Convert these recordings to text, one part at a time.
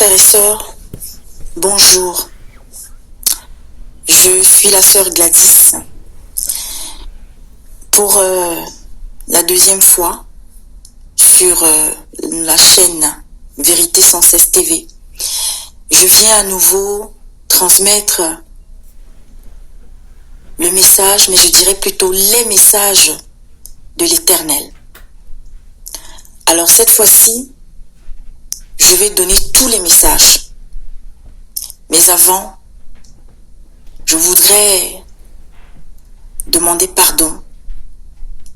Frères et sœurs, bonjour. Je suis la sœur Gladys. Pour la deuxième fois sur la chaîne Vérité sans cesse TV, je viens à nouveau transmettre le message, mais je dirais plutôt les messages de l'Éternel. Alors cette fois-ci, je vais donner tous les messages. Mais avant, je voudrais demander pardon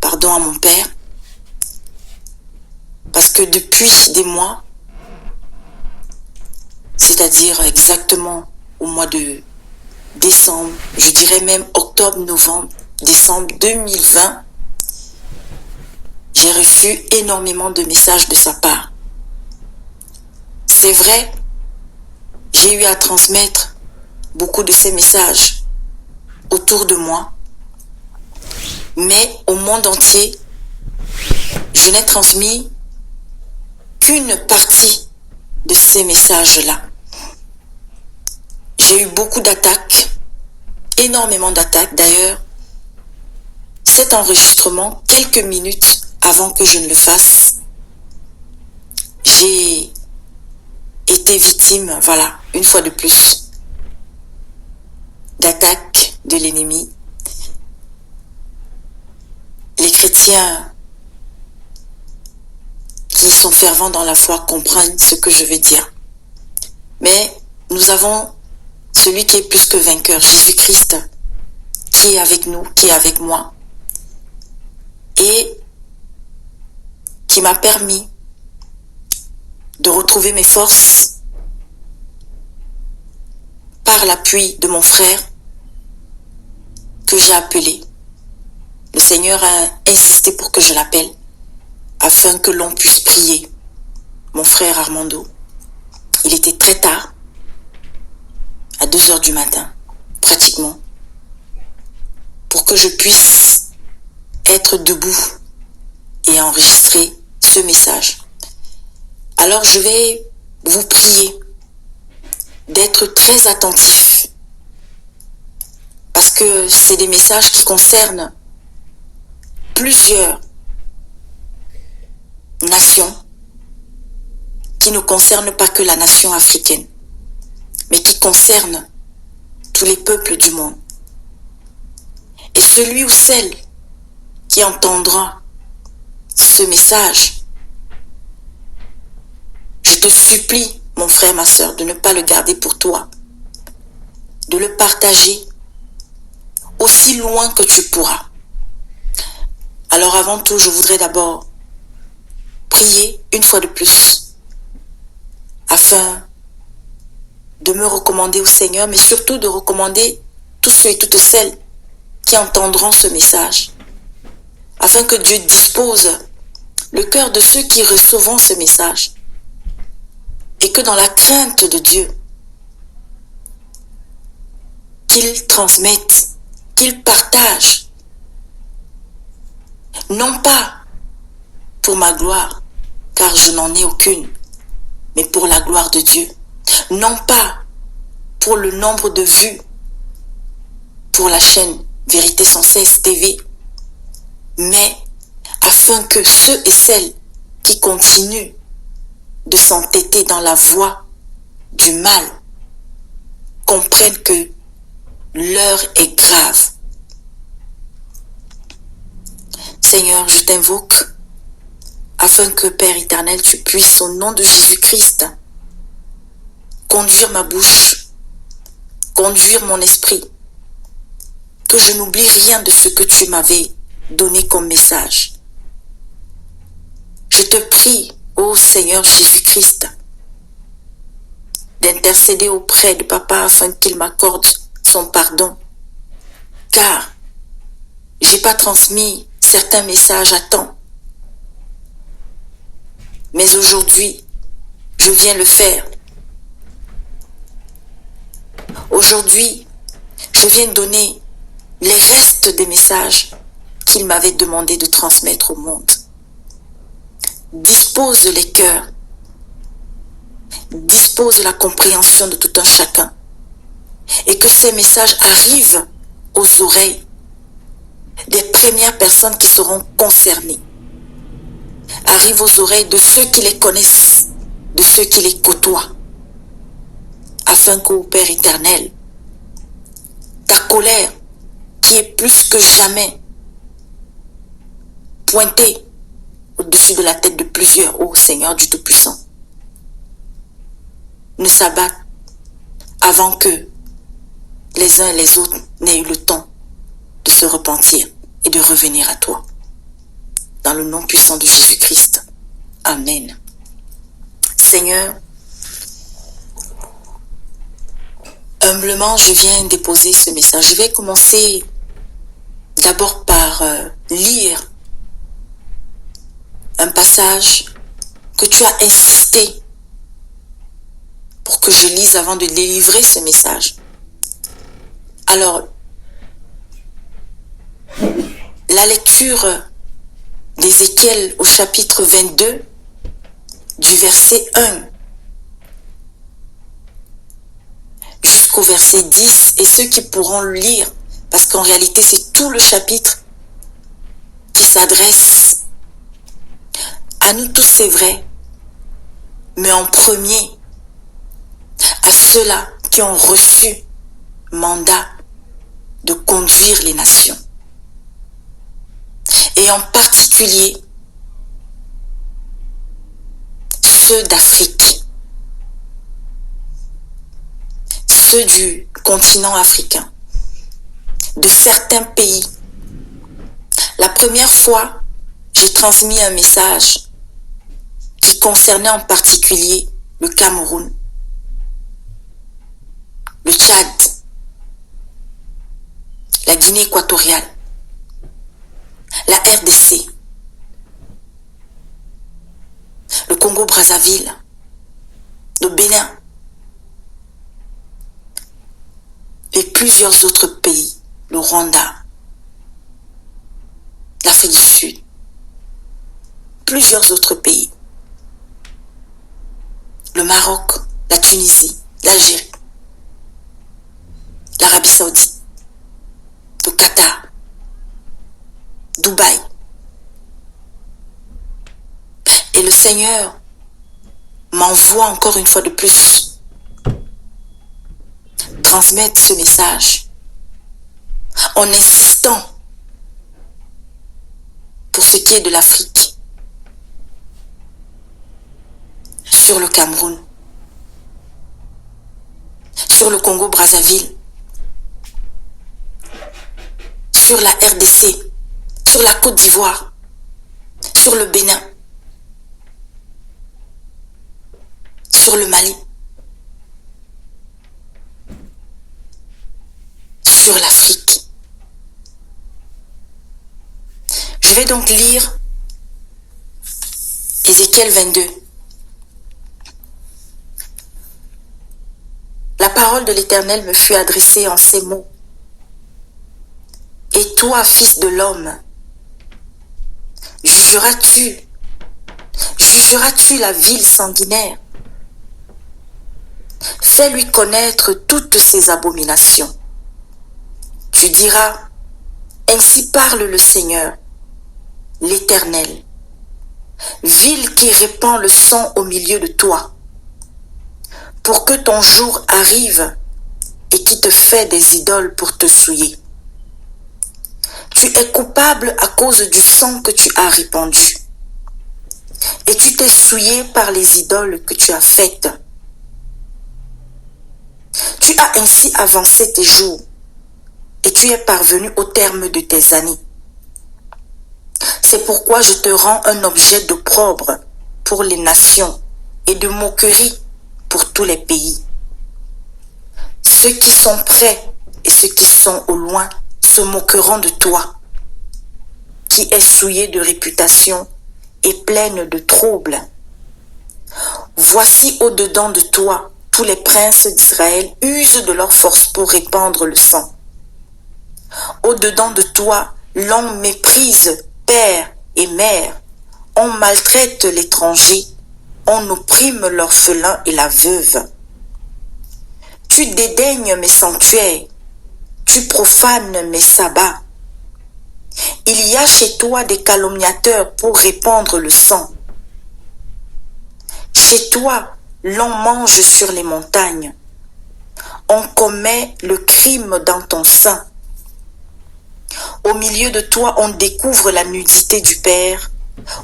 à mon Père, parce que depuis des mois, c'est-à-dire exactement au mois de décembre, je dirais même octobre, novembre, décembre 2020, j'ai reçu énormément de messages de sa part. C'est vrai, j'ai eu à transmettre beaucoup de ces messages autour de moi, mais au monde entier, je n'ai transmis qu'une partie de ces messages-là. J'ai eu beaucoup d'attaques, énormément d'attaques. D'ailleurs, cet enregistrement, quelques minutes avant que je ne le fasse, j'ai été victime, voilà, une fois de plus, d'attaques de l'ennemi. Les chrétiens qui sont fervents dans la foi comprennent ce que je veux dire. Mais nous avons celui qui est plus que vainqueur, Jésus-Christ, qui est avec nous, qui est avec moi, et qui m'a permis de retrouver mes forces par l'appui de mon frère que j'ai appelé. Le Seigneur a insisté pour que je l'appelle afin que l'on puisse prier. Mon frère Armando, il était très tard, à 2 heures du matin, pratiquement, pour que je puisse être debout et enregistrer ce message. Alors je vais vous prier d'être très attentifs, parce que c'est des messages qui concernent plusieurs nations, qui ne concernent pas que la nation africaine, mais qui concernent tous les peuples du monde. Et celui ou celle qui entendra ce message, je te supplie, mon frère, ma soeur, de ne pas le garder pour toi, de le partager aussi loin que tu pourras. Alors avant tout, je voudrais d'abord prier une fois de plus, afin de me recommander au Seigneur, mais surtout de recommander tous ceux et toutes celles qui entendront ce message, afin que Dieu dispose le cœur de ceux qui recevront ce message, et que dans la crainte de Dieu, qu'ils transmettent, qu'ils partagent, non pas pour ma gloire, car je n'en ai aucune, mais pour la gloire de Dieu. Non pas pour le nombre de vues pour la chaîne Vérité sans cesse TV, mais afin que ceux et celles qui continuent de s'entêter dans la voie du mal comprennent que l'heure est grave. Seigneur, je t'invoque afin que, Père éternel, tu puisses, au nom de Jésus-Christ, conduire ma bouche, conduire mon esprit, que je n'oublie rien de ce que tu m'avais donné comme message. Je te prie, ô Seigneur Jésus-Christ, d'intercéder auprès de Papa afin qu'il m'accorde son pardon, car j'ai pas transmis certains messages à temps. Mais aujourd'hui, je viens le faire. Aujourd'hui, je viens donner les restes des messages qu'il m'avait demandé de transmettre au monde. Dispose les cœurs, dispose de la compréhension de tout un chacun et que ces messages arrivent aux oreilles des premières personnes qui seront concernées, arrivent aux oreilles de ceux qui les connaissent, de ceux qui les côtoient, afin qu'au Père éternel, ta colère, qui est plus que jamais pointée au-dessus de la tête de plusieurs, ô Seigneur du Tout-Puissant, ne s'abatte avant que les uns et les autres n'aient eu le temps de se repentir et de revenir à toi. Dans le nom puissant de Jésus-Christ. Amen. Seigneur, humblement, je viens déposer ce message. Je vais commencer d'abord par lire un passage que tu as insisté pour que je lise avant de délivrer ce message. Alors, la lecture d'Ézéchiel au chapitre 22, du verset 1 jusqu'au verset 10, et ceux qui pourront le lire, parce qu'en réalité c'est tout le chapitre qui s'adresse à nous tous, c'est vrai, mais en premier à ceux-là qui ont reçu mandat de conduire les nations, et en particulier ceux d'Afrique, ceux du continent africain, de certains pays. La première fois, j'ai transmis un message qui concernait en particulier le Cameroun, le Tchad, la Guinée équatoriale, la RDC, le Congo-Brazzaville, le Bénin et plusieurs autres pays, le Rwanda, l'Afrique du Sud, plusieurs autres pays, le Maroc, la Tunisie, l'Algérie, l'Arabie Saoudite, le Qatar, Dubaï. Et le Seigneur m'envoie encore une fois de plus transmettre ce message en insistant pour ce qui est de l'Afrique sur le Cameroun, sur le Congo-Brazzaville, sur la RDC, sur la Côte d'Ivoire, sur le Bénin, sur le Mali, sur l'Afrique. Je vais donc lire Ézéchiel 22. La parole de l'Éternel me fut adressée en ces mots. Et toi, fils de l'homme, jugeras-tu la ville sanguinaire? Fais-lui connaître toutes ses abominations. Tu diras, ainsi parle le Seigneur, l'Éternel, ville qui répand le sang au milieu de toi, pour que ton jour arrive et qui te fait des idoles pour te souiller. Tu es coupable à cause du sang que tu as répandu, et tu t'es souillé par les idoles que tu as faites. Tu as ainsi avancé tes jours, et tu es parvenu au terme de tes années. C'est pourquoi je te rends un objet d'opprobre pour les nations et de moquerie pour tous les pays. Ceux qui sont près et ceux qui sont au loin se moqueront de toi, qui es souillé de réputation et pleine de troubles. Voici au-dedans de toi, tous les princes d'Israël usent de leur force pour répandre le sang. Au-dedans de toi, l'on méprise père et mère, on maltraite l'étranger on opprime l'orphelin et la veuve. Tu dédaignes mes sanctuaires, tu profanes mes sabbats. Il y a chez toi des calomniateurs pour répandre le sang. Chez toi, l'on mange sur les montagnes. On commet le crime dans ton sein. Au milieu de toi, on découvre la nudité du père.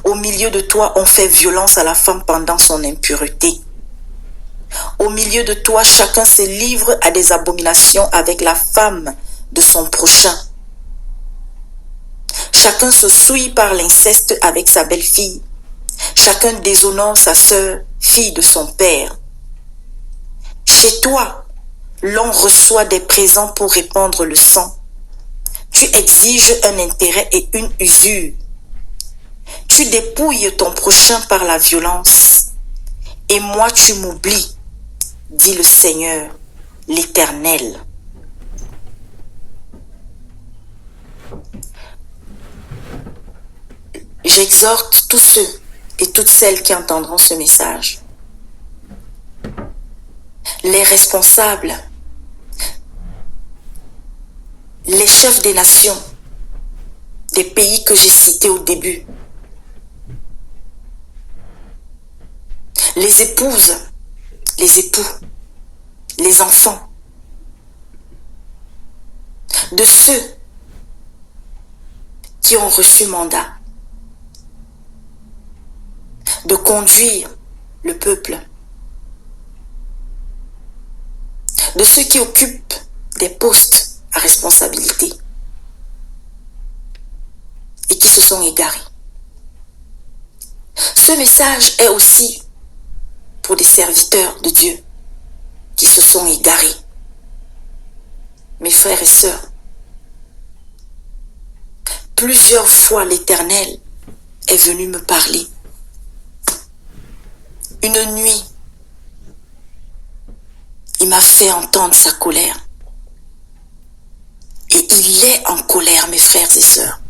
Au milieu de toi, on fait violence à la femme pendant son impureté. Au milieu de toi, chacun se livre à des abominations avec la femme de son prochain. Chacun se souille par l'inceste avec sa belle-fille. Chacun déshonore sa sœur, fille de son père. Chez toi, l'on reçoit des présents pour répandre le sang. Tu exiges un intérêt et une usure. Tu dépouilles ton prochain par la violence. Et moi tu m'oublies, dit le Seigneur, l'Éternel. J'exhorte tous ceux et toutes celles qui entendront ce message, les responsables, les chefs des nations, des pays que j'ai cités au début, les épouses, les époux, les enfants, de ceux qui ont reçu mandat de conduire le peuple, de ceux qui occupent des postes à responsabilité et qui se sont égarés. Ce message est aussi pour des serviteurs de Dieu qui se sont égarés. Mes frères et sœurs, plusieurs fois l'Éternel est venu me parler. Une nuit, il m'a fait entendre sa colère. Et il est en colère, mes frères et sœurs.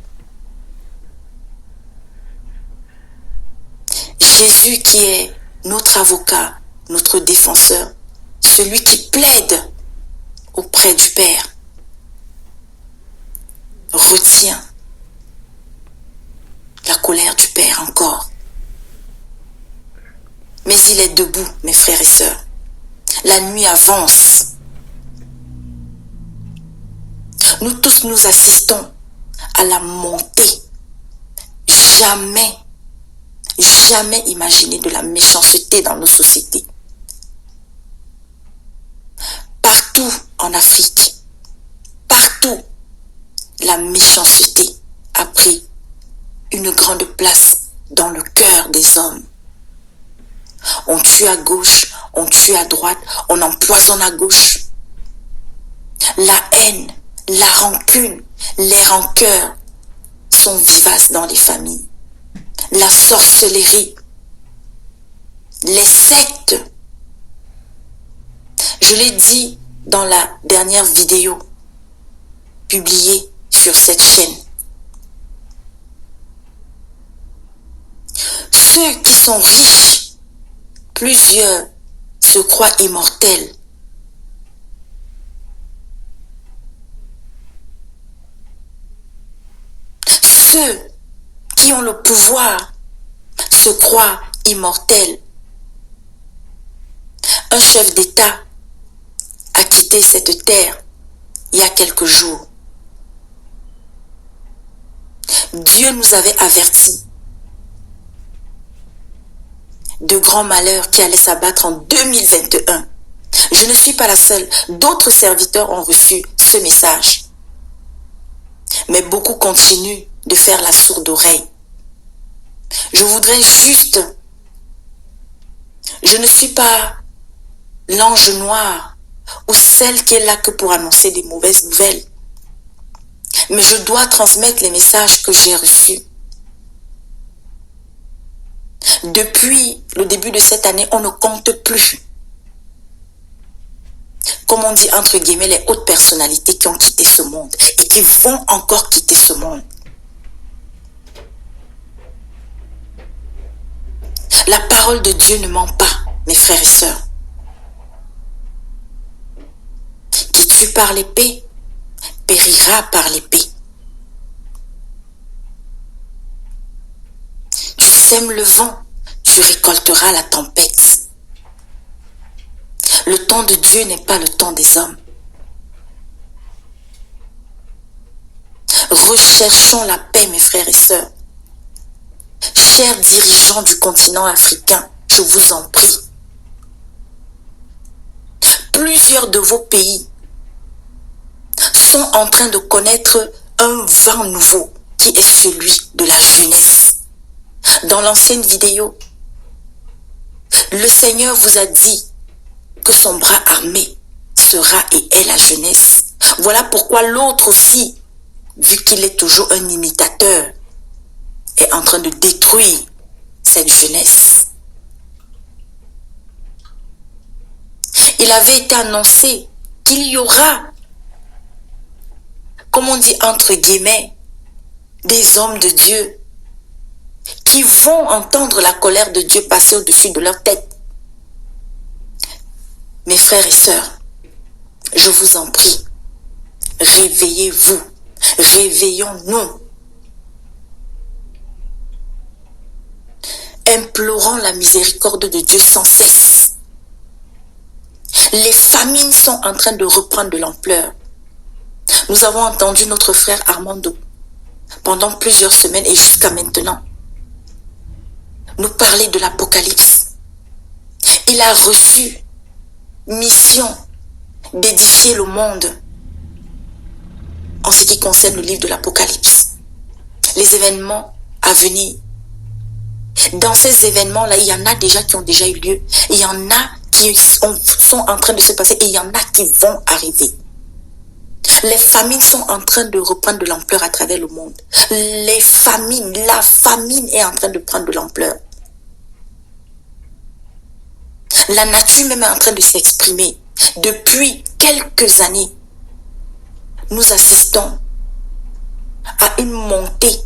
Jésus qui est notre avocat, notre défenseur, celui qui plaide auprès du Père, retient la colère du Père encore. Mais il est debout, mes frères et sœurs. La nuit avance. Nous tous, nous assistons à la montée. Jamais imaginé de la méchanceté dans nos sociétés. Partout en Afrique, partout, la méchanceté a pris une grande place dans le cœur des hommes. On tue à gauche, on tue à droite, on empoisonne à gauche. La haine, la rancune, les rancœurs sont vivaces dans les familles. La sorcellerie, les sectes. Je l'ai dit dans la dernière vidéo publiée sur cette chaîne. Ceux qui sont riches, plusieurs se croient immortels. Ceux qui ont le pouvoir se croient immortels. Un chef d'État a quitté cette terre il y a quelques jours. Dieu nous avait avertis de grands malheurs qui allaient s'abattre en 2021. Je ne suis pas la seule. D'autres serviteurs ont reçu ce message. Mais beaucoup continuent de faire la sourde oreille. Je voudrais juste... Je ne suis pas l'ange noir ou celle qui est là que pour annoncer des mauvaises nouvelles. Mais je dois transmettre les messages que j'ai reçus. Depuis le début de cette année, on ne compte plus. Comme on dit entre guillemets, les hautes personnalités qui ont quitté ce monde et qui vont encore quitter ce monde. La parole de Dieu ne ment pas, mes frères et sœurs. Qui tue par l'épée, périra par l'épée. Tu sèmes le vent, tu récolteras la tempête. Le temps de Dieu n'est pas le temps des hommes. Recherchons la paix, mes frères et sœurs. Chers dirigeants du continent africain, je vous en prie. Plusieurs de vos pays sont en train de connaître un vent nouveau qui est celui de la jeunesse. Dans l'ancienne vidéo, le Seigneur vous a dit que son bras armé sera et est la jeunesse. Voilà pourquoi l'autre aussi, vu qu'il est toujours un imitateur, est en train de détruire cette jeunesse. Il avait été annoncé qu'il y aura, comme on dit entre guillemets, des hommes de Dieu qui vont entendre la colère de Dieu passer au-dessus de leur tête. Mes frères et sœurs, je vous en prie, réveillez-vous, réveillons-nous. Implorons la miséricorde de Dieu sans cesse. Les famines sont en train de reprendre de l'ampleur. Nous avons entendu notre frère Armando pendant plusieurs semaines et jusqu'à maintenant nous parler de l'Apocalypse. Il a reçu mission d'édifier le monde en ce qui concerne le livre de l'Apocalypse. Les événements à venir. Dans ces événements-là, il y en a déjà qui ont déjà eu lieu. Il y en a qui sont en train de se passer et il y en a qui vont arriver. Les famines sont en train de reprendre de l'ampleur à travers le monde. La famine est en train de prendre de l'ampleur. La nature même est en train de s'exprimer. Depuis quelques années, nous assistons à une montée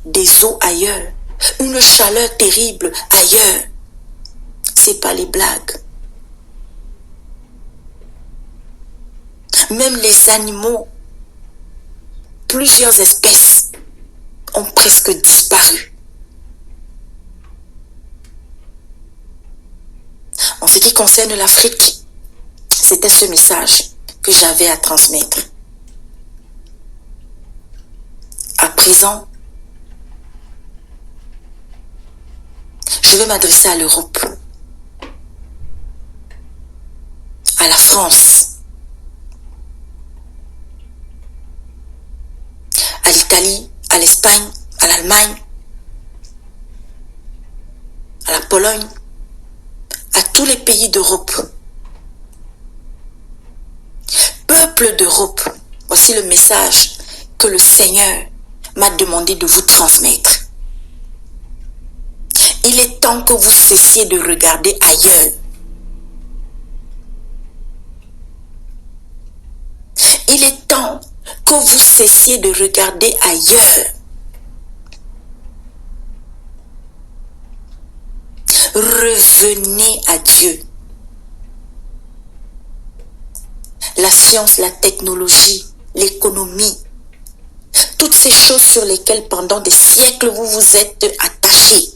des eaux ailleurs, une chaleur terrible ailleurs. C'est pas les blagues. Même les animaux, plusieurs espèces ont presque disparu. En ce qui concerne l'Afrique, c'était ce message que j'avais à transmettre. À présent, je vais m'adresser à l'Europe, à la France, à l'Italie, à l'Espagne, à l'Allemagne, à la Pologne, à tous les pays d'Europe. Peuple d'Europe, voici le message que le Seigneur m'a demandé de vous transmettre. Il est temps que vous cessiez de regarder ailleurs. Il est temps que vous cessiez de regarder ailleurs. Revenez à Dieu. La science, la technologie, l'économie, toutes ces choses sur lesquelles pendant des siècles vous vous êtes attachés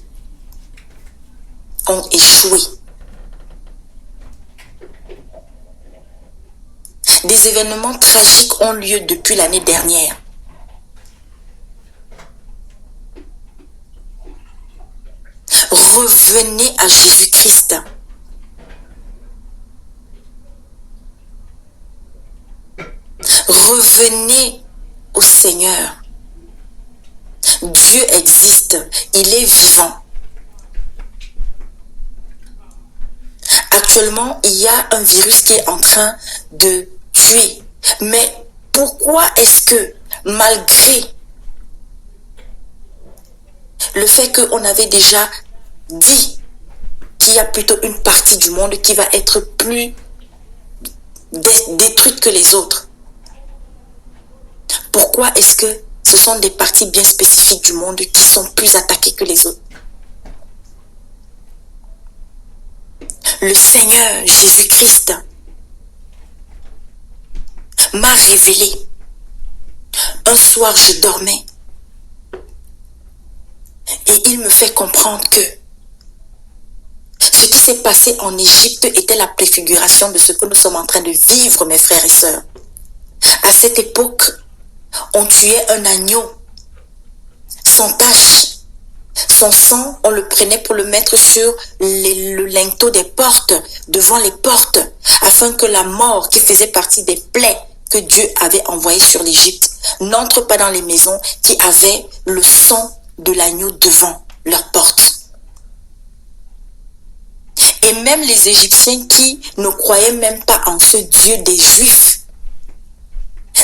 ont échoué. Des événements tragiques ont lieu depuis l'année dernière. Revenez à Jésus-Christ. Revenez au Seigneur. Dieu existe, il est vivant. Actuellement, il y a un virus qui est en train de tuer. Mais pourquoi est-ce que, malgré le fait qu'on avait déjà dit qu'il y a plutôt une partie du monde qui va être plus détruite que les autres, pourquoi est-ce que ce sont des parties bien spécifiques du monde qui sont plus attaquées que les autres? le Seigneur Jésus-Christ m'a révélé. Un soir, je dormais et il me fait comprendre que ce qui s'est passé en Égypte était la préfiguration de ce que nous sommes en train de vivre, mes frères et sœurs. À cette époque, on tuait un agneau sans tache. Son sang, on le prenait pour le mettre sur le linteau des portes, devant les portes, afin que la mort qui faisait partie des plaies que Dieu avait envoyées sur l'Égypte n'entre pas dans les maisons qui avaient le sang de l'agneau devant leurs portes. Et même les Égyptiens qui ne croyaient même pas en ce Dieu des Juifs,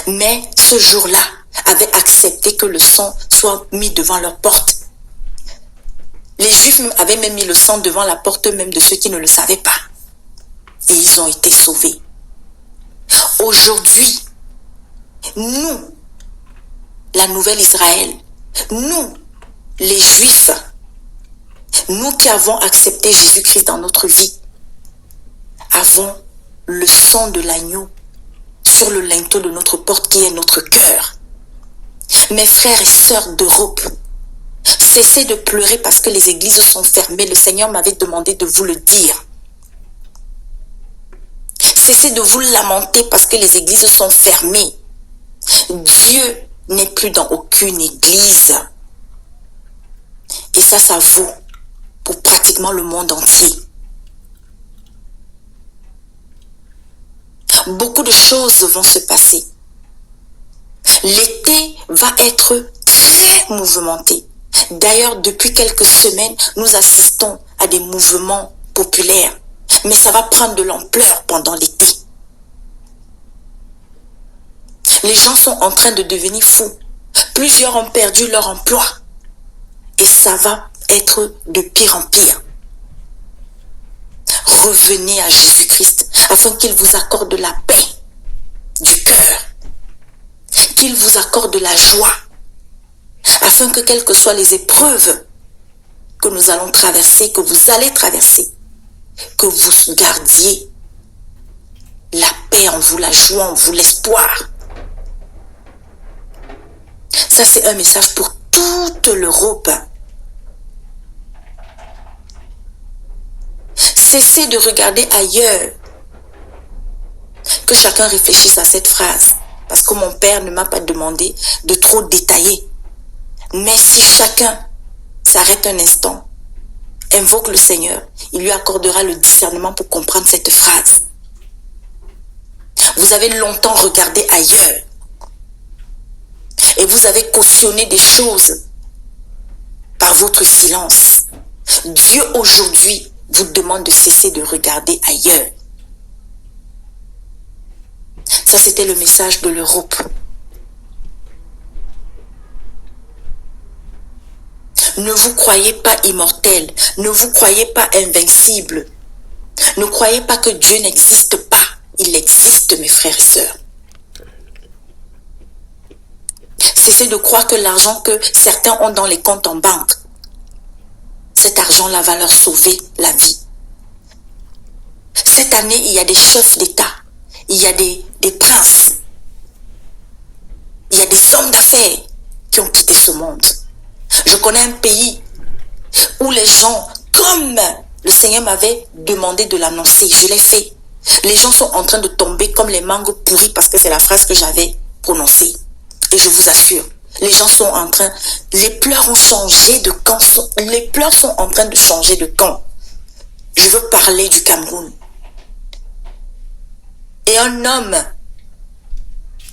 mais ce jour-là, avaient accepté que le sang soit mis devant leurs portes. Les Juifs avaient même mis le sang devant la porte même de ceux qui ne le savaient pas. Et ils ont été sauvés. Aujourd'hui, nous, la nouvelle Israël, nous, les Juifs, nous qui avons accepté Jésus-Christ dans notre vie, avons le sang de l'agneau sur le linteau de notre porte qui est notre cœur. Mes frères et sœurs d'Europe, cessez de pleurer parce que les églises sont fermées. Le Seigneur m'avait demandé de vous le dire. Cessez de vous lamenter parce que les églises sont fermées. Dieu n'est plus dans aucune église. Et ça vaut pour pratiquement le monde entier. Beaucoup de choses vont se passer. L'été va être très mouvementé. D'ailleurs, depuis quelques semaines, nous assistons à des mouvements populaires. Mais ça va prendre de l'ampleur pendant l'été. Les gens sont en train de devenir fous. Plusieurs ont perdu leur emploi. Et ça va être de pire en pire. Revenez à Jésus-Christ afin qu'il vous accorde la paix du cœur. Qu'il vous accorde la joie. Afin que quelles que soient les épreuves que nous allons traverser, que vous allez traverser, que vous gardiez la paix en vous, la joie en vous, l'espoir. Ça, c'est un message pour toute l'Europe. Cessez de regarder ailleurs. Que chacun réfléchisse à cette phrase. Parce que mon père ne m'a pas demandé de trop détailler. Mais si chacun s'arrête un instant, invoque le Seigneur, il lui accordera le discernement pour comprendre cette phrase. Vous avez longtemps regardé ailleurs. Et vous avez cautionné des choses par votre silence. Dieu aujourd'hui vous demande de cesser de regarder ailleurs. Ça, c'était le message de l'Europe. Ne vous croyez pas immortel. Ne vous croyez pas invincible. Ne croyez pas que Dieu n'existe pas. Il existe, mes frères et sœurs. Cessez de croire que l'argent que certains ont dans les comptes en banque, cet argent-là va leur sauver la vie. Cette année, il y a des chefs d'État, il y a des princes, il y a des hommes d'affaires qui ont quitté ce monde. Je connais un pays où les gens, comme le Seigneur m'avait demandé de l'annoncer, je l'ai fait. Les gens sont en train de tomber comme les mangues pourries parce que c'est la phrase que j'avais prononcée. Et je vous assure, les gens sont en train, les pleurs ont changé de camp, les pleurs sont en train de changer de camp. Je veux parler du Cameroun. Et un homme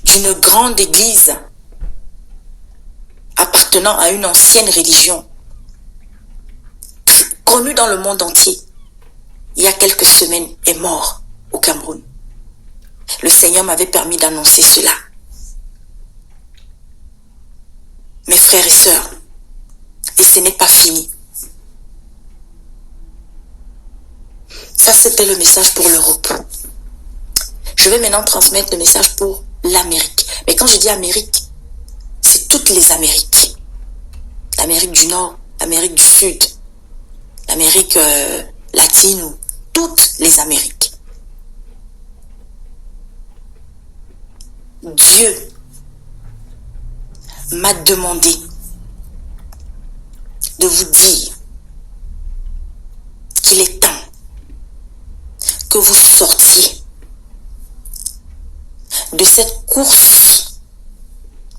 d'une grande église appartenant à une ancienne religion, connu dans le monde entier, il y a quelques semaines, est mort au Cameroun. Le Seigneur m'avait permis d'annoncer cela. Mes frères et sœurs, et ce n'est pas fini. Ça, c'était le message pour l'Europe. Je vais maintenant transmettre le message pour l'Amérique. Mais quand je dis Amérique, c'est toutes les Amériques. L'Amérique du Nord, l'Amérique du Sud, l'Amérique latine toutes les Amériques. Dieu m'a demandé de vous dire qu'il est temps que vous sortiez de cette course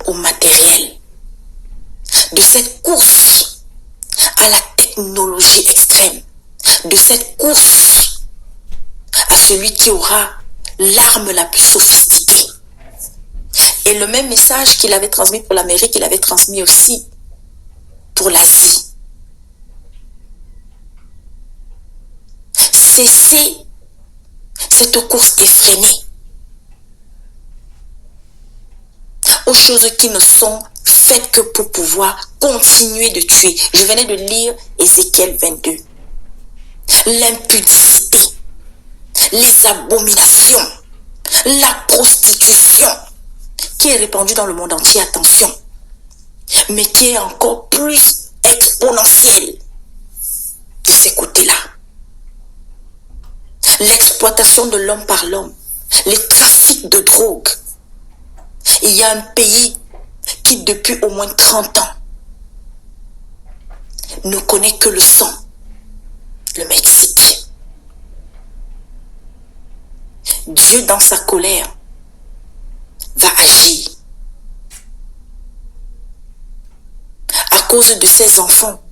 au matériel, de cette course à la technologie extrême, de cette course à celui qui aura l'arme la plus sophistiquée. Et le même message qu'il avait transmis pour l'Amérique, il avait transmis aussi pour l'Asie. Cessez cette course effrénée aux choses qui ne sont faites que pour pouvoir continuer de tuer. Je venais de lire Ézéchiel 22. L'impudicité, les abominations, la prostitution qui est répandue dans le monde entier, attention, mais qui est encore plus exponentielle de ces côtés-là. L'exploitation de l'homme par l'homme, les trafics de drogue. Il y a un pays qui, depuis au moins 30 ans, ne connaît que le sang, le Mexique. Dieu, dans sa colère, va agir. À cause de ces enfants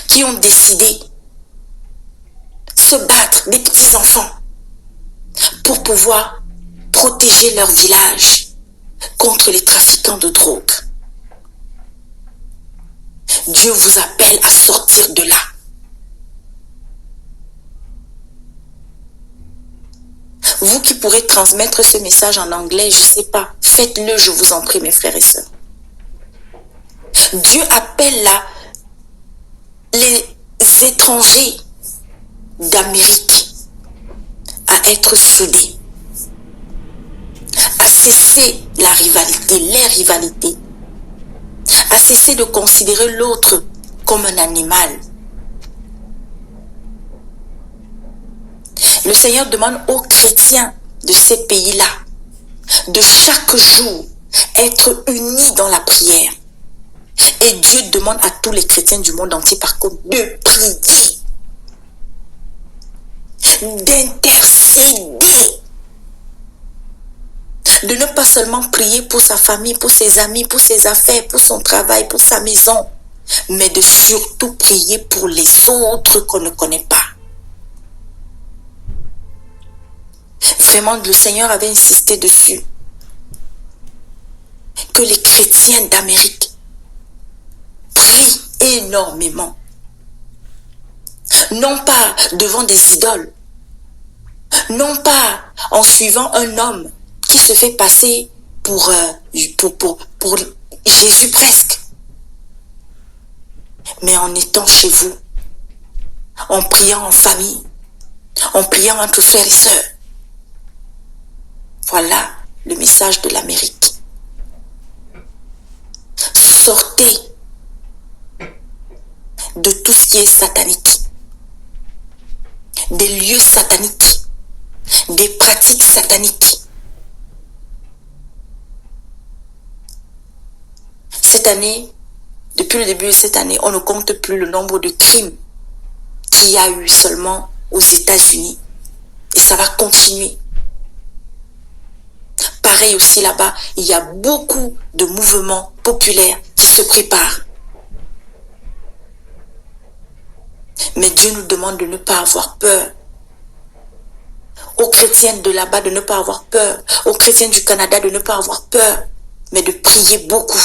qui ont décidé de se battre, des petits-enfants, pour pouvoir protéger leur village contre les trafiquants de drogue. Dieu vous appelle à sortir de là. Vous qui pourrez transmettre ce message en anglais, je ne sais pas, faites-le, je vous en prie, mes frères et sœurs. Dieu appelle là les étrangers d'Amérique à être soudés, à cesser la rivalité, les rivalités, à cesser de considérer l'autre comme un animal. Le Seigneur demande aux chrétiens de ces pays-là de chaque jour être unis dans la prière. Et Dieu demande à tous les chrétiens du monde entier par contre de prier, d'intercéder, de ne pas seulement prier pour sa famille, pour ses amis, pour ses affaires, pour son travail, pour sa maison, mais de surtout prier pour les autres qu'on ne connaît pas. Vraiment, le Seigneur avait insisté dessus, que les chrétiens d'Amérique prient énormément. Non pas devant des idoles, non pas en suivant un homme qui se fait passer pour Jésus presque, mais en étant chez vous, en priant en famille, en priant entre frères et sœurs. Voilà le message de l'Amérique. Sortez de tout ce qui est satanique, des lieux sataniques, des pratiques sataniques. Cette année, depuis le début de cette année, on ne compte plus le nombre de crimes qu'il y a eu seulement aux États-Unis. Et ça va continuer. Pareil aussi là-bas, il y a beaucoup de mouvements populaires qui se préparent. Mais Dieu nous demande de ne pas avoir peur. Aux chrétiens de là-bas de ne pas avoir peur. Aux chrétiens du Canada de ne pas avoir peur. Mais de prier beaucoup.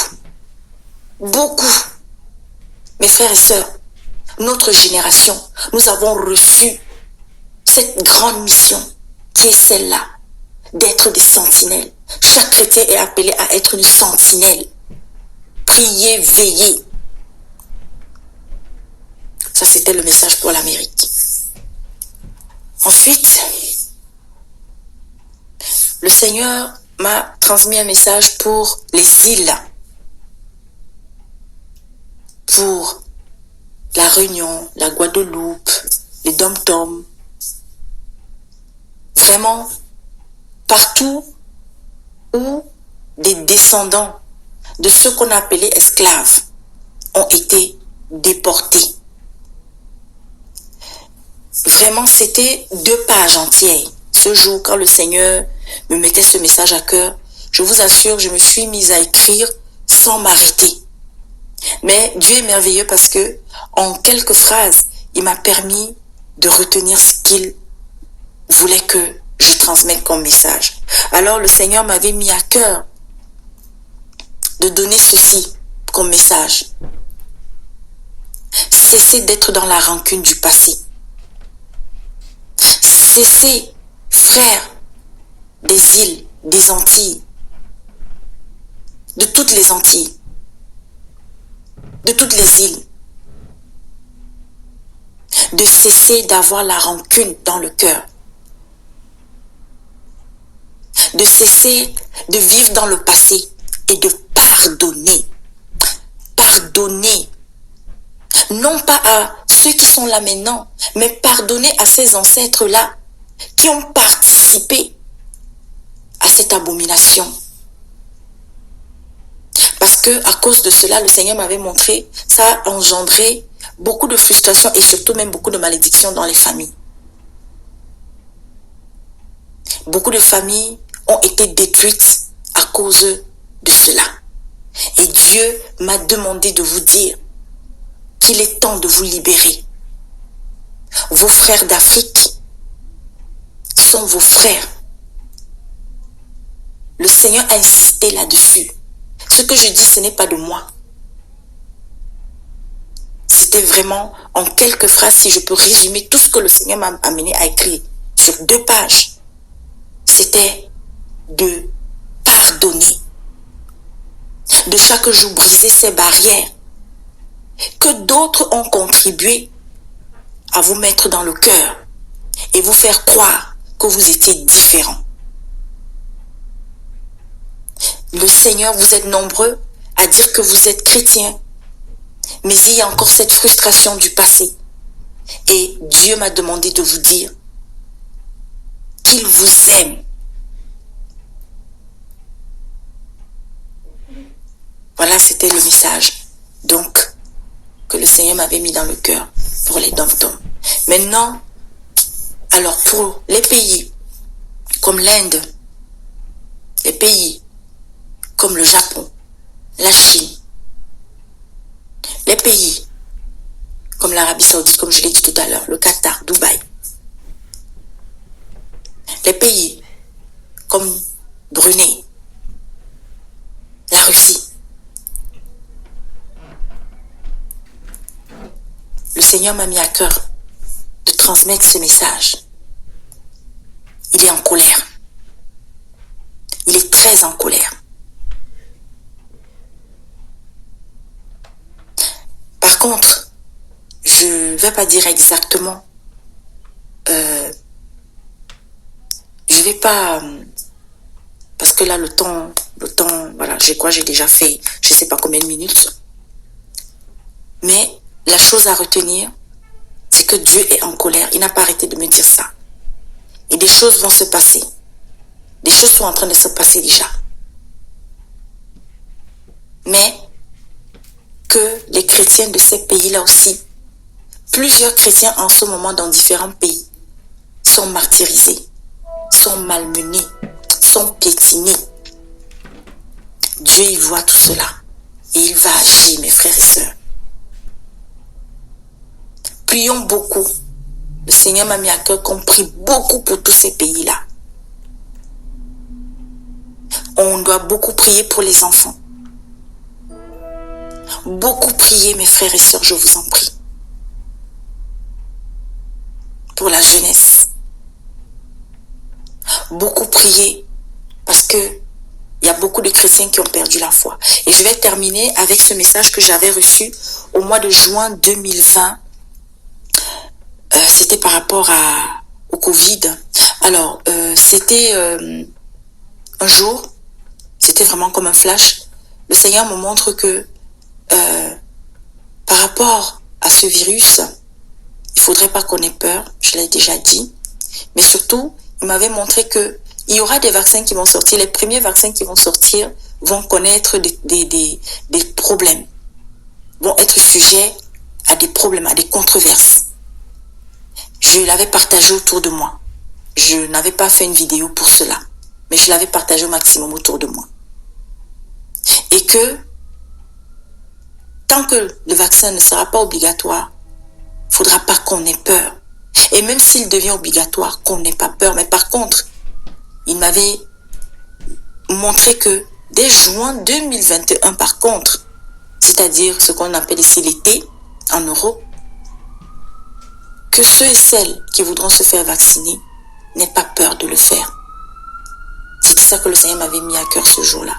Beaucoup. Mes frères et sœurs, notre génération, nous avons reçu cette grande mission qui est celle-là, d'être des sentinelles. Chaque chrétien est appelé à être une sentinelle. Priez, veillez. Ça, c'était le message pour l'Amérique. Ensuite, le Seigneur m'a transmis un message pour les îles. Pour la Réunion, la Guadeloupe, les dom-toms, vraiment partout où des descendants de ceux qu'on appelait esclaves ont été déportés. Vraiment, c'était 2 pages entières. Ce jour, quand le Seigneur me mettait ce message à cœur, je vous assure, je me suis mise à écrire sans m'arrêter. Mais Dieu est merveilleux parce que, en quelques phrases, il m'a permis de retenir ce qu'il voulait que je transmette comme message. Alors le Seigneur m'avait mis à cœur de donner ceci comme message. Cessez d'être dans la rancune du passé. Cessez, frères des îles, des Antilles, de toutes les Antilles, de toutes les îles, de cesser d'avoir la rancune dans le cœur, de cesser de vivre dans le passé et de pardonner. Pardonner. Non pas à ceux qui sont là maintenant, mais pardonner à ces ancêtres-là qui ont participé à cette abomination. Parce que à cause de cela, le Seigneur m'avait montré, ça a engendré beaucoup de frustration et surtout même beaucoup de malédictions dans les familles. Beaucoup de familles ont été détruites à cause de cela. Et Dieu m'a demandé de vous dire qu'il est temps de vous libérer. Vos frères d'Afrique sont vos frères. Le Seigneur a insisté là-dessus. Ce que je dis, ce n'est pas de moi. C'était vraiment en quelques phrases, si je peux résumer tout ce que le Seigneur m'a amené à écrire sur 2 pages. C'était de pardonner. De chaque jour briser ces barrières que d'autres ont contribué à vous mettre dans le cœur et vous faire croire que vous étiez différent. Le Seigneur, vous êtes nombreux à dire que vous êtes chrétiens, mais il y a encore cette frustration du passé. Et Dieu m'a demandé de vous dire qu'il vous aime. Voilà, c'était le message, donc, que le Seigneur m'avait mis dans le cœur pour les dom-toms. Maintenant, alors pour les pays comme l'Inde, les pays comme le Japon, la Chine, les pays comme l'Arabie Saoudite, comme je l'ai dit tout à l'heure, le Qatar, Dubaï, les pays comme Brunei, la Russie. Le Seigneur m'a mis à cœur de transmettre ce message. Il est en colère. Il est très en colère. Par contre, je ne vais pas dire exactement. Je ne vais pas... parce que là, le temps, voilà, j'ai déjà fait, je ne sais pas combien de minutes. Mais la chose à retenir, c'est que Dieu est en colère. Il n'a pas arrêté de me dire ça. Et des choses vont se passer. Des choses sont en train de se passer déjà. Mais que les chrétiens de ces pays-là aussi, plusieurs chrétiens en ce moment dans différents pays, sont martyrisés, sont malmenés, sont piétinés. Dieu y voit tout cela. Et il va agir, mes frères et sœurs. Prions beaucoup. Le Seigneur m'a mis à cœur qu'on prie beaucoup pour tous ces pays-là. On doit beaucoup prier pour les enfants. Beaucoup prier, mes frères et sœurs, je vous en prie. Pour la jeunesse. Beaucoup prier parce que il y a beaucoup de chrétiens qui ont perdu la foi. Et je vais terminer avec ce message que j'avais reçu au mois de juin 2020. C'était par rapport au Covid. Alors, c'était un jour, c'était vraiment comme un flash. Le Seigneur me montre que par rapport à ce virus, il ne faudrait pas qu'on ait peur, je l'ai déjà dit. Mais surtout, il m'avait montré qu'il y aura des vaccins qui vont sortir. Les premiers vaccins qui vont sortir vont connaître des problèmes, vont être sujets à des problèmes, à des controverses. Je l'avais partagé autour de moi. Je n'avais pas fait une vidéo pour cela, mais je l'avais partagé au maximum autour de moi. Et que, tant que le vaccin ne sera pas obligatoire, il ne faudra pas qu'on ait peur. Et même s'il devient obligatoire, qu'on n'ait pas peur. Mais par contre, il m'avait montré que dès juin 2021, par contre, c'est-à-dire ce qu'on appelle ici l'été, en Europe, que ceux et celles qui voudront se faire vacciner n'aient pas peur de le faire. C'était ça que le Seigneur m'avait mis à cœur ce jour-là.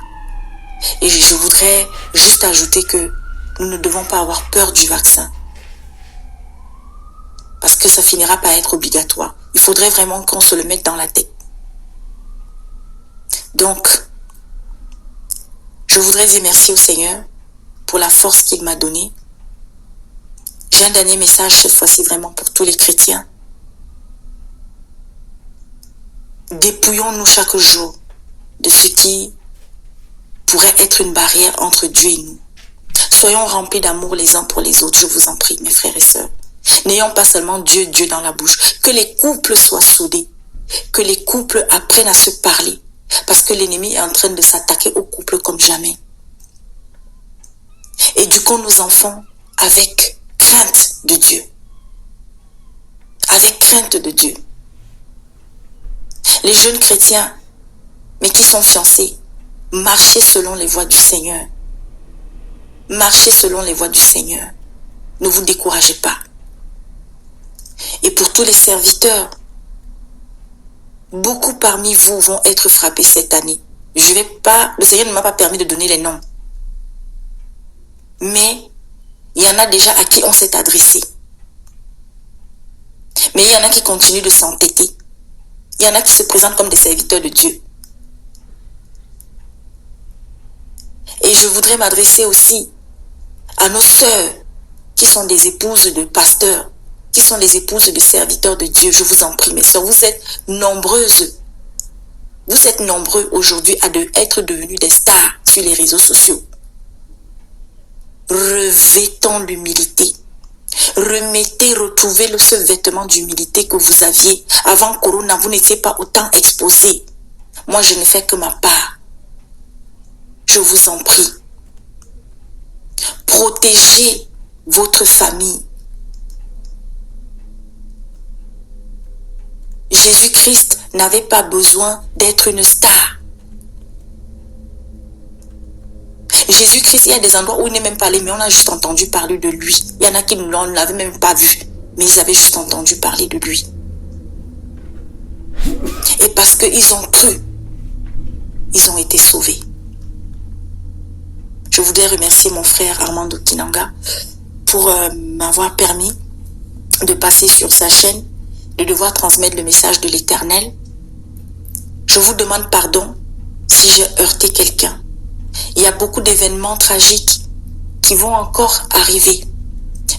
Et je voudrais juste ajouter que nous ne devons pas avoir peur du vaccin. Parce que ça finira par être obligatoire. Il faudrait vraiment qu'on se le mette dans la tête. Donc, je voudrais dire merci au Seigneur pour la force qu'il m'a donnée. J'ai un dernier message cette fois-ci vraiment pour tous les chrétiens. Dépouillons-nous chaque jour de ce qui pourrait être une barrière entre Dieu et nous. Soyons remplis d'amour les uns pour les autres, je vous en prie, mes frères et sœurs. N'ayons pas seulement Dieu, Dieu dans la bouche. Que les couples soient soudés. Que les couples apprennent à se parler. Parce que l'ennemi est en train de s'attaquer aux couples comme jamais. Éduquons nos enfants avec crainte de Dieu. Avec crainte de Dieu. Les jeunes chrétiens, mais qui sont fiancés, marchez selon les voies du Seigneur. Marchez selon les voies du Seigneur. Ne vous découragez pas. Et pour tous les serviteurs, beaucoup parmi vous vont être frappés cette année. Le Seigneur ne m'a pas permis de donner les noms. Mais il y en a déjà à qui on s'est adressé. Mais il y en a qui continuent de s'entêter. Il y en a qui se présentent comme des serviteurs de Dieu. Et je voudrais m'adresser aussi à nos sœurs qui sont des épouses de pasteurs, qui sont les épouses de serviteurs de Dieu. Je vous en prie, mes sœurs, vous êtes nombreuses. Vous êtes nombreux aujourd'hui à être devenus des stars sur les réseaux sociaux. Revêtons l'humilité. Retrouvez ce vêtement d'humilité que vous aviez. Avant Corona, vous n'étiez pas autant exposés. Moi, je ne fais que ma part. Je vous en prie. Protégez votre famille. Jésus-Christ n'avait pas besoin d'être une star. Jésus-Christ, il y a des endroits où il n'est même pas allé, mais on a juste entendu parler de lui. Il y en a qui ne l'avaient même pas vu, mais ils avaient juste entendu parler de lui. Et parce qu'ils ont cru, ils ont été sauvés. Je voudrais remercier mon frère Armando Kinanga pour m'avoir permis de passer sur sa chaîne, de devoir transmettre le message de l'Éternel. Je vous demande pardon si j'ai heurté quelqu'un. Il y a beaucoup d'événements tragiques qui vont encore arriver.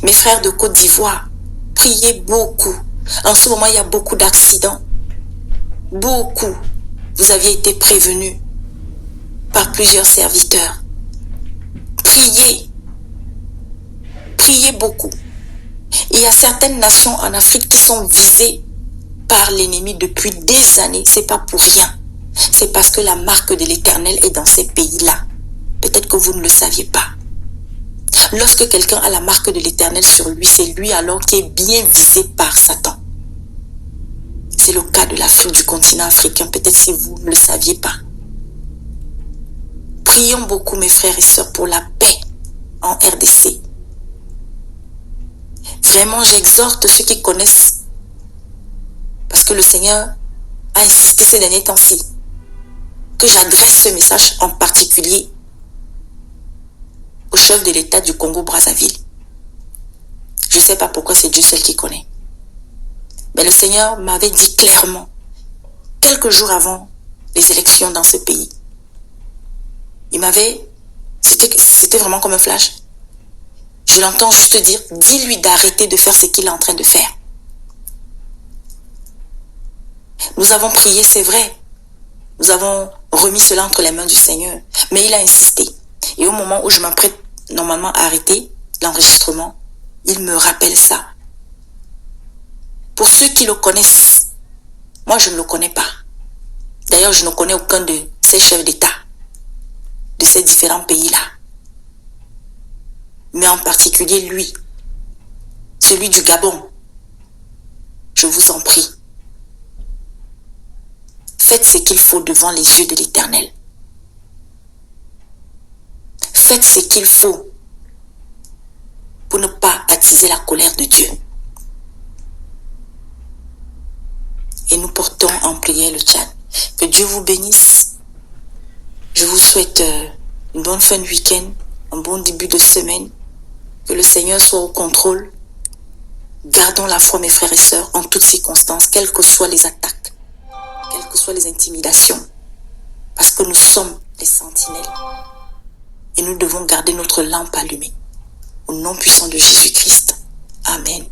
Mes frères de Côte d'Ivoire, priez beaucoup. En ce moment, il y a beaucoup d'accidents. Beaucoup. Vous aviez été prévenus par plusieurs serviteurs. Priez. Priez beaucoup. Il y a certaines nations en Afrique qui sont visées par l'ennemi depuis des années. C'est pas pour rien. C'est parce que la marque de l'Éternel est dans ces pays-là. Peut-être que vous ne le saviez pas. Lorsque quelqu'un a la marque de l'Éternel sur lui, c'est lui alors qui est bien visé par Satan. C'est le cas de l'Afrique, du continent africain. Peut-être si vous ne le saviez pas. Prions beaucoup, mes frères et sœurs, pour la paix en RDC. Vraiment, j'exhorte ceux qui connaissent, parce que le Seigneur a insisté ces derniers temps-ci, que j'adresse ce message en particulier au chef de l'État du Congo-Brazzaville. Je ne sais pas pourquoi, c'est Dieu seul qui connaît. Mais le Seigneur m'avait dit clairement, quelques jours avant les élections dans ce pays, c'était vraiment comme un flash. Je l'entends juste dire, dis-lui d'arrêter de faire ce qu'il est en train de faire. Nous avons prié, c'est vrai. Nous avons remis cela entre les mains du Seigneur. Mais il a insisté. Et au moment où je m'apprête normalement à arrêter l'enregistrement, il me rappelle ça. Pour ceux qui le connaissent, moi je ne le connais pas. D'ailleurs, je ne connais aucun de ces chefs d'État, de ces différents pays-là. Mais en particulier lui, celui du Gabon. Je vous en prie. Faites ce qu'il faut devant les yeux de l'Éternel. Faites ce qu'il faut pour ne pas attiser la colère de Dieu. Et nous portons en prière le Tchad. Que Dieu vous bénisse. Je vous souhaite une bonne fin de week-end, un bon début de semaine. Que le Seigneur soit au contrôle. Gardons la foi, mes frères et sœurs, en toutes circonstances, quelles que soient les attaques, quelles que soient les intimidations, parce que nous sommes les sentinelles. Et nous devons garder notre lampe allumée. Au nom puissant de Jésus-Christ. Amen.